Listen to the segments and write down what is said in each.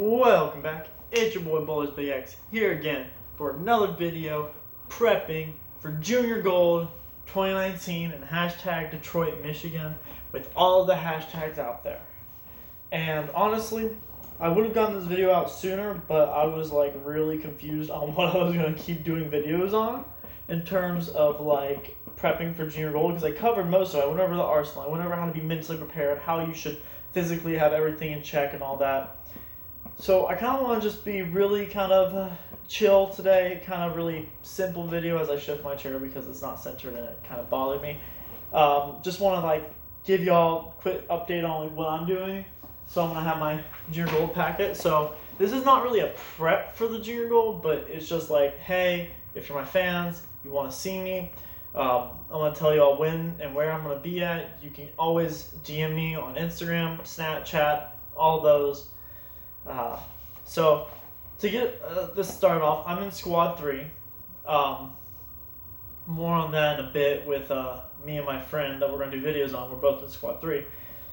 Welcome back. It's your boy Bowlers Big X here again for another video prepping for Junior Gold 2019 and hashtag Detroit, Michigan with all the hashtags out there. And honestly, I would have gotten this video out sooner, but I was like really confused on what I was going to keep doing videos on in terms of like prepping for Junior Gold, because I covered most of it. I went over the arsenal, I went over how to be mentally prepared, how you should physically have everything in check and all that. So I kind of want to just be really kind of chill today, kind of really simple video as I shift my chair because it's not centered and it kind of bothered me. Just want to like give y'all a quick update on like what I'm doing. So I'm going to have my Junior Gold packet. So this is not really a prep for the Junior Gold, but it's just like, hey, if you're my fans, you want to see me, I'm going to tell you all when and where I'm going to be at. You can always DM me on Instagram, Snapchat, all those. So to get this started off, I'm in Squad 3. More on that in a bit with me and my friend that we're going to do videos on. We're both in Squad 3.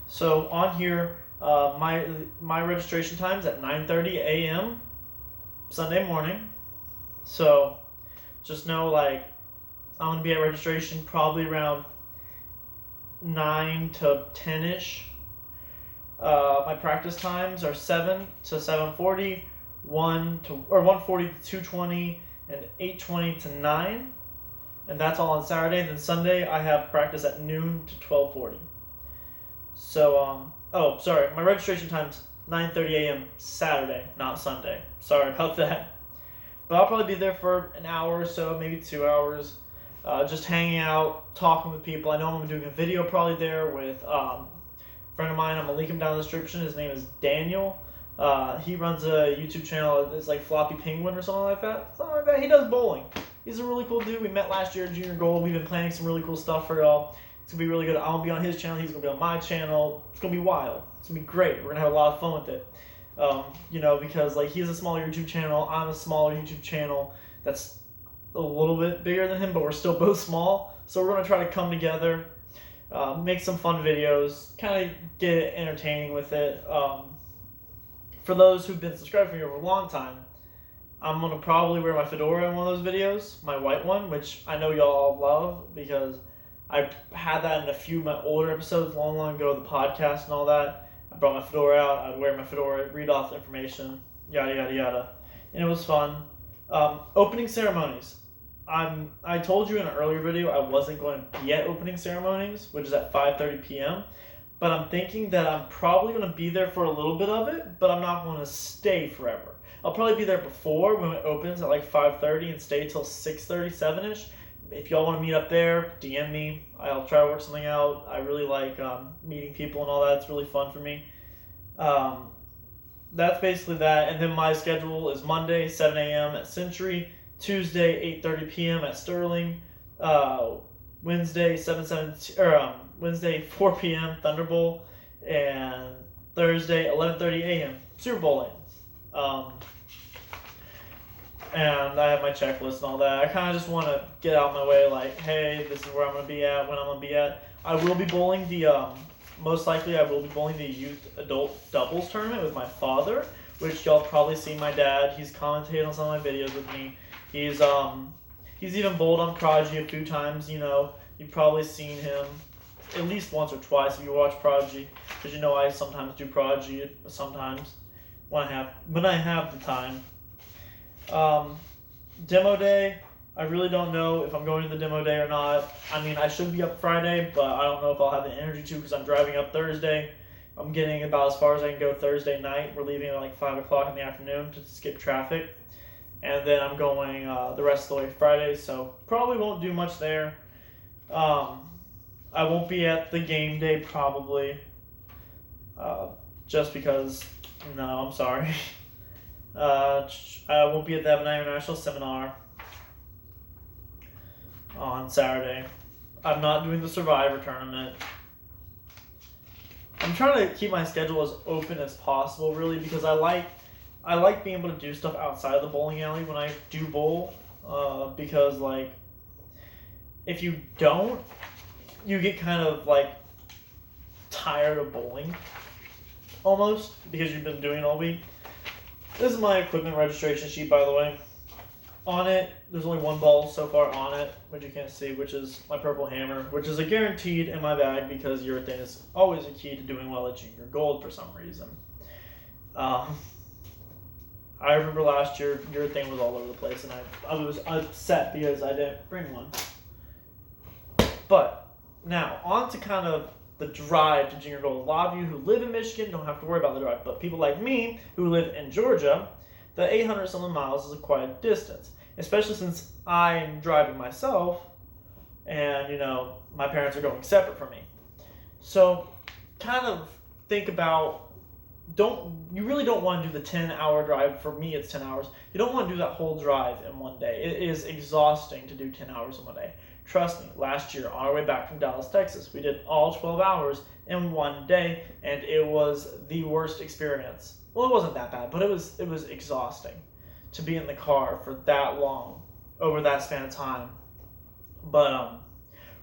So on here, my registration time's at 9:30 a.m. Sunday morning. So just know like I'm going to be at registration probably around 9 to 10-ish. My practice times are 7 to 7:40, 1:40 to 2:20, and 8:20 to 9, and that's all on Saturday. Then Sunday I have practice at noon to 12:40. So my registration time's 9:30 a.m. Saturday, not Sunday. Sorry about that. But I'll probably be there for an hour or so, maybe 2 hours, just hanging out, talking with people. I know I'm doing a video probably there with friend of mine. I'm gonna link him down in the description. His name is Daniel. He runs a YouTube channel. It's like Floppy Penguin or something like that. He does bowling. He's a really cool dude. We met last year at Junior Gold. We've been planning some really cool stuff for y'all. It's gonna be really good. I'm gonna be on his channel. He's gonna be on my channel. It's gonna be wild. It's gonna be great. We're gonna have a lot of fun with it. Because like he's a smaller YouTube channel. I'm a smaller YouTube channel that's a little bit bigger than him, but we're still both small. So we're gonna try to come together. Make some fun videos, kind of get it entertaining with it. For those who've been subscribed for me over a long time, I'm going to probably wear my fedora in one of those videos, my white one, which I know y'all love because I had that in a few of my older episodes long ago, the podcast and all that. I brought my fedora out, I'd wear my fedora, read off the information, yada, yada, yada. And it was fun. Opening ceremonies. I told you in an earlier video I wasn't going to be at opening ceremonies, which is at 5:30 p.m. But I'm thinking that I'm probably going to be there for a little bit of it, but I'm not going to stay forever. I'll probably be there before when it opens at like 5:30 and stay till 6:30, 7-ish. If y'all want to meet up there, DM me. I'll try to work something out. I really like meeting people and all that. It's really fun for me. That's basically that. And then my schedule is Monday, 7 a.m. at Century, Tuesday, 8:30 p.m. at Sterling, Wednesday, 4 p.m. Thunderbolt, and Thursday, 11:30 a.m. Super Bowl ends. And I have my checklist and all that. I kind of just want to get out of my way, like, hey, this is where I'm going to be at, when I'm going to be at. I will be bowling most likely I will be bowling the youth adult doubles tournament with my father, which y'all probably see my dad. He's commentated on some of my videos with me. He's even bowled on Prodigy a few times, You've probably seen him at least once or twice if you watch Prodigy, because I sometimes do Prodigy sometimes when I have the time. Demo day, I really don't know if I'm going to the demo day or not. I should be up Friday, but I don't know if I'll have the energy to because I'm driving up Thursday. I'm getting about as far as I can go Thursday night. We're leaving at like 5 o'clock in the afternoon to skip traffic. And then I'm going the rest of the way Friday, so probably won't do much there. I won't be at the game day probably, just because, no, I'm sorry. I won't be at the Ebony International Seminar on Saturday. I'm not doing the Survivor Tournament. I'm trying to keep my schedule as open as possible, really, because I like being able to do stuff outside of the bowling alley when I do bowl, because like if you don't, you get kind of like tired of bowling almost because you've been doing it all week. This is my equipment registration sheet, by the way. On it, there's only one ball so far on it, which you can't see, which is my purple hammer, which is a guaranteed in my bag because urethane is always a key to doing well at junior gold for some reason. I remember last year, urethane was all over the place, and I was upset because I didn't bring one. But now, on to kind of the drive to junior gold. A lot of you who live in Michigan don't have to worry about the drive, but people like me who live in Georgia, the 800 something miles is quite a distance, especially since I'm driving myself and, my parents are going separate from me. So kind of think about, you really don't want to do the 10-hour drive. For me, it's 10 hours. You don't want to do that whole drive in one day. It is exhausting to do 10 hours in one day. Trust me, last year on our way back from Dallas, Texas, we did all 12 hours in one day, and it was the worst experience. Well, it wasn't that bad, but it was exhausting to be in the car for that long over that span of time. But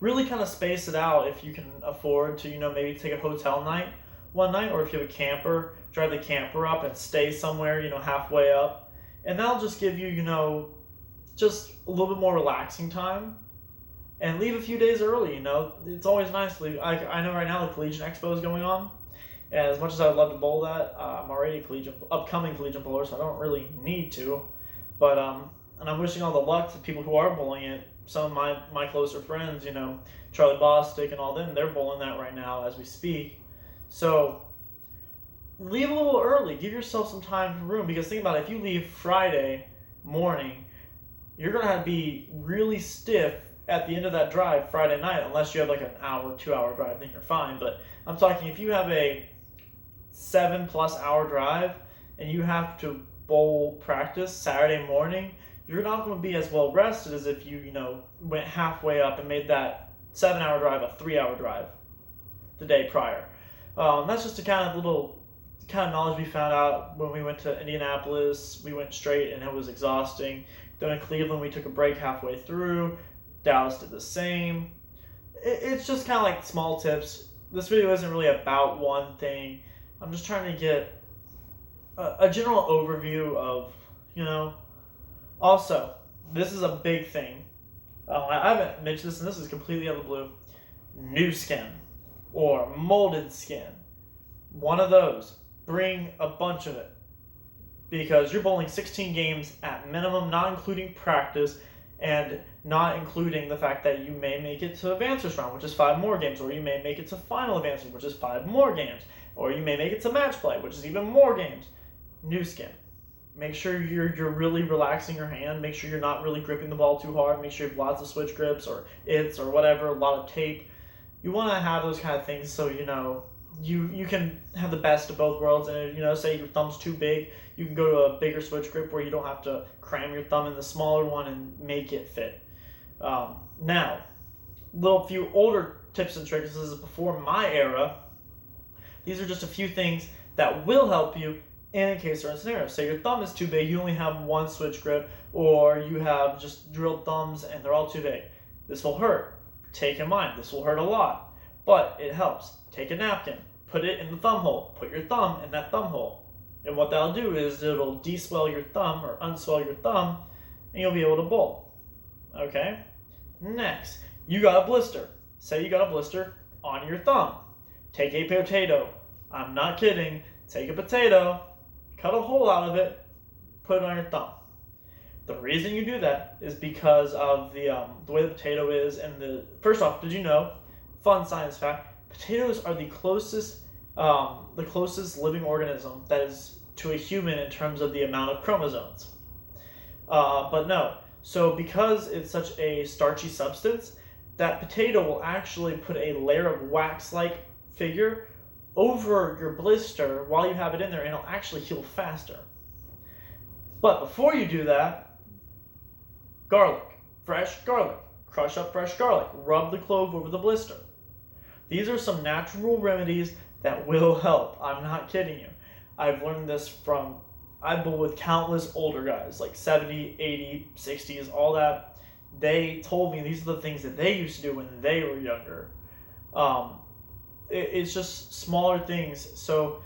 really kind of space it out if you can afford to, maybe take a hotel night one night, or if you have a camper, drive the camper up and stay somewhere, halfway up. And that'll just give you, just a little bit more relaxing time. And leave a few days early, It's always nice to leave. I know right now the Collegiate Expo is going on. And as much as I would love to bowl that, I'm already a upcoming collegiate bowler, so I don't really need to. But, and I'm wishing all the luck to people who are bowling it. Some of my closer friends, Charlie Bostic and all them, they're bowling that right now as we speak. So leave a little early. Give yourself some time for room. Because think about it, if you leave Friday morning, you're going to be really stiff at the end of that drive Friday night, unless you have like an hour, 2-hour drive, then you're fine. But I'm talking if you have a 7+ hour drive and you have to bowl practice Saturday morning, you're not going to be as well rested as if you, went halfway up and made that 7-hour drive a 3-hour drive the day prior. That's just a kind of knowledge we found out when we went to Indianapolis. We went straight and it was exhausting. Then in Cleveland, we took a break halfway through. Dallas did the same. It's just kind of like small tips. This video isn't really about one thing. I'm just trying to get a general overview of, Also, this is a big thing. I haven't mentioned this, and this is completely out of the blue. New skin or molded skin. One of those. Bring a bunch of it. Because you're bowling 16 games at minimum, not including practice, and not including the fact that you may make it to advancers round, which is 5 more games, or you may make it to final advancers, which is 5 more games, or you may make it to match play, which is even more games. New skin. Make sure you're really relaxing your hand. Make sure you're not really gripping the ball too hard. Make sure you have lots of switch grips or its or whatever, a lot of tape. You want to have those kind of things so you can have the best of both worlds. And say your thumb's too big, you can go to a bigger switch grip where you don't have to cram your thumb in the smaller one and make it fit. Now, little few older tips and tricks. This is before my era. These are just a few things that will help you in case or in scenario. Say your thumb is too big, you only have one switch grip, or you have just drilled thumbs and they're all too big. This will hurt. Take in mind, this will hurt a lot, but it helps. Take a napkin, put it in the thumb hole, put your thumb in that thumb hole. And what that'll do is it'll de-swell your thumb or unswell your thumb, and you'll be able to bowl. Okay? Next, you got a blister. Say you got a blister on your thumb. Take a potato. I'm not kidding. Take a potato, cut a hole out of it, put it on your thumb. The reason you do that is because of the way the potato is, and first off, did you know, fun science fact, potatoes are the closest living organism that is to a human in terms of the amount of chromosomes. But no, so because it's such a starchy substance, that potato will actually put a layer of wax-like figure over your blister while you have it in there, and it'll actually heal faster. But before you do that, garlic, fresh garlic, crush up fresh garlic, rub the clove over the blister. These are some natural remedies that will help. I'm not kidding you. I've learned this from, I've been with countless older guys, like 70, 80, 60s, all that. They told me these are the things that they used to do when they were younger. It's just smaller things. So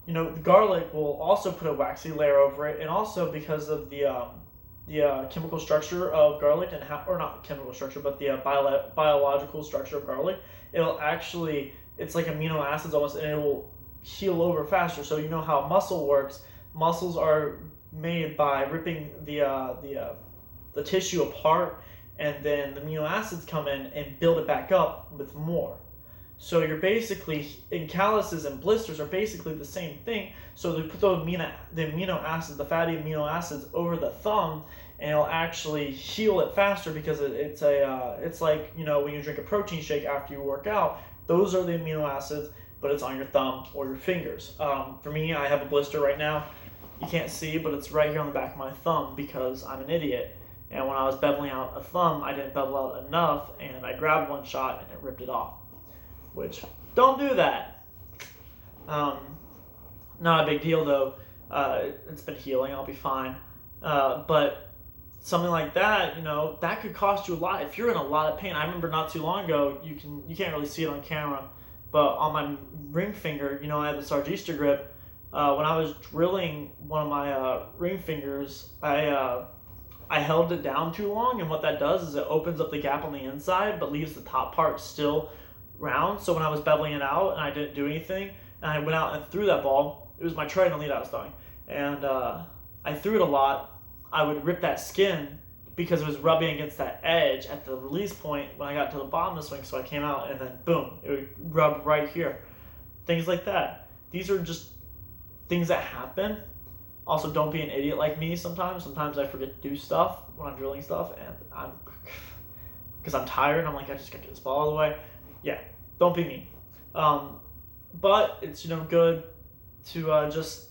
the garlic will also put a waxy layer over it, and also because of the chemical structure of garlic and how, or not chemical structure, but the biological structure of garlic, it'll actually, it's like amino acids almost, and it will heal over faster. So you know how muscle works. Muscles are made by ripping the tissue apart, and then the amino acids come in and build it back up with more. So you're basically, in calluses and blisters are basically the same thing. So they put the amino acids, the fatty amino acids, over the thumb, and it'll actually heal it faster because it's like when you drink a protein shake after you work out. Those are the amino acids, but it's on your thumb or your fingers. For me, I have a blister right now. You can't see, but it's right here on the back of my thumb because I'm an idiot. And when I was beveling out a thumb, I didn't bevel out enough, and I grabbed one shot and it ripped it off. Which, don't do that. Not a big deal though. It's been healing. I'll be fine. But something like that, that could cost you a lot if you're in a lot of pain. I remember not too long ago. You can't really see it on camera, but on my ring finger, I had the Sargista grip. When I was drilling one of my ring fingers, I held it down too long, and what that does is it opens up the gap on the inside, but leaves the top part still round. So when I was beveling it out and I didn't do anything, and I went out and threw that ball, it was my trident lead I was throwing, and I threw it a lot, I would rip that skin because it was rubbing against that edge at the release point when I got to the bottom of the swing. So I came out and then boom, it would rub right here. Things like that. These are just things that happen. Also, don't be an idiot like me sometimes. Sometimes I forget to do stuff when I'm drilling stuff, and because I'm tired and I'm like, I just gotta get this ball all the way. Yeah, don't be me. But it's good to just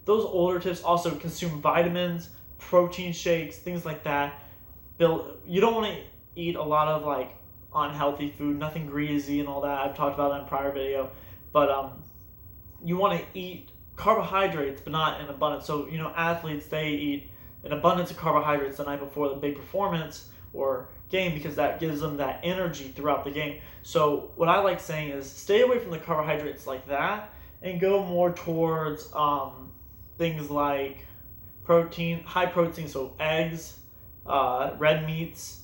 those older tips. Also consume vitamins, protein shakes, things like that. You don't want to eat a lot of like unhealthy food, nothing greasy and all that. I've talked about that in a prior video. But you want to eat carbohydrates, but not in abundance. So athletes, they eat an abundance of carbohydrates the night before the big performance or game because that gives them that energy throughout the game. So what I like saying is stay away from the carbohydrates like that and go more towards things like protein, high protein, so eggs, red meats,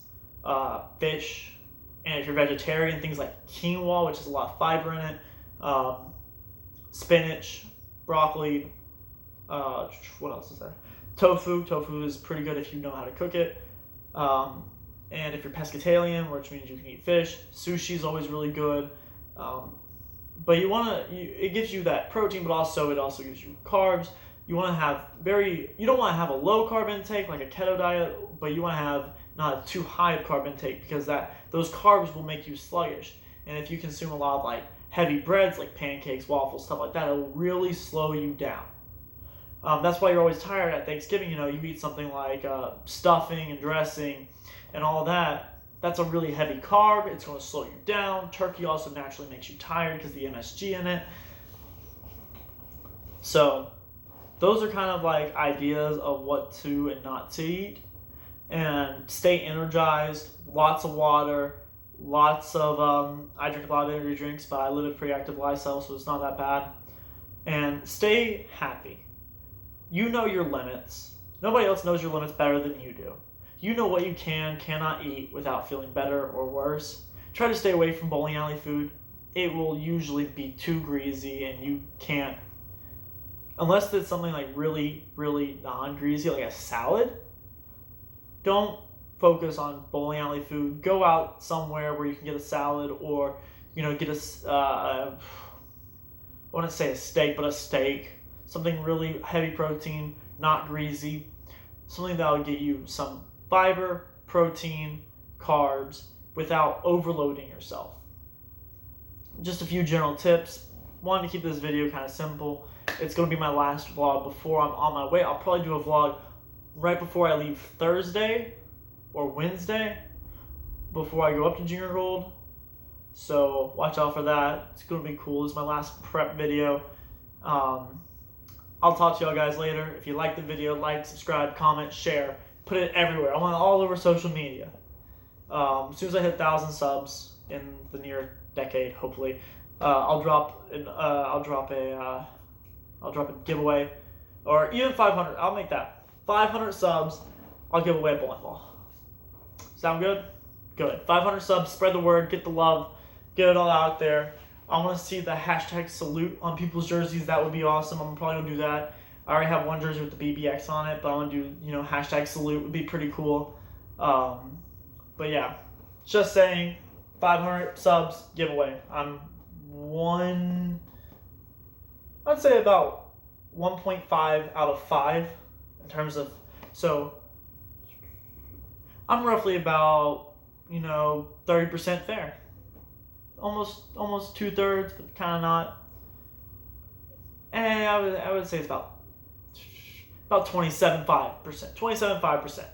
fish, and if you're vegetarian, things like quinoa, which has a lot of fiber in it, spinach, broccoli, what else is there? Tofu. Tofu is pretty good if you know how to cook it. And if you're pescatarian, which means you can eat fish, sushi is always really good. But it gives you that protein, but it also gives you carbs. You want to have you don't want to have a low carb intake like a keto diet, but you want to have not too high of carb intake because those carbs will make you sluggish. And if you consume a lot of like heavy breads like pancakes, waffles, stuff like that, it'll really slow you down. That's why you're always tired at Thanksgiving. You eat something like stuffing and dressing and all that. That's a really heavy carb. It's going to slow you down. Turkey also naturally makes you tired because of the MSG in it. So those are kind of like ideas of what to and not to eat. And stay energized, lots of water, lots of, I drink a lot of energy drinks, but I live a pretty active lifestyle, so it's not that bad. And stay happy. You know your limits. Nobody else knows your limits better than you do. You know what you cannot eat without feeling better or worse. Try to stay away from bowling alley food. It will usually be too greasy and you can't, unless it's something like really, really non-greasy, like a salad. Don't focus on bowling alley food. Go out somewhere where you can get a salad or, get I wouldn't say a steak, but a steak. Something really heavy protein, not greasy. Something that will get you some fiber, protein, carbs without overloading yourself. Just a few general tips. Wanted to keep this video kind of simple. It's going to be my last vlog before I'm on my way. I'll probably do a vlog right before I leave Thursday or Wednesday before I go up to Junior Gold. So watch out for that. It's going to be cool. This is my last prep video. I'll talk to y'all guys later. If you like the video, like, subscribe, comment, share. Put it everywhere. I want it all over social media. As soon as I hit 1,000 subs in the near decade, hopefully, I'll drop a I'll drop a giveaway. Or even 500. I'll make that. 500 subs, I'll give away a bowling ball. Sound good? Good. 500 subs, spread the word, get the love, get it all out there. I want to see the hashtag salute on people's jerseys. That would be awesome. I'm probably going to do that. I already have one jersey with the BBX on it, but I'm going to do, hashtag salute would be pretty cool. But yeah, just saying, 500 subs, giveaway. I'd say about 1.5 out of 5 in terms of, so I'm roughly about, 30% fair. Almost 2/3, but kind of not. And I would say it's about 27.5%. 27.5%.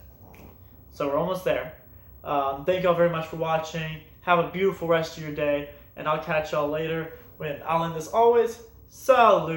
So we're almost there. Thank y'all very much for watching. Have a beautiful rest of your day, and I'll catch y'all later when I'll end this always. Salute.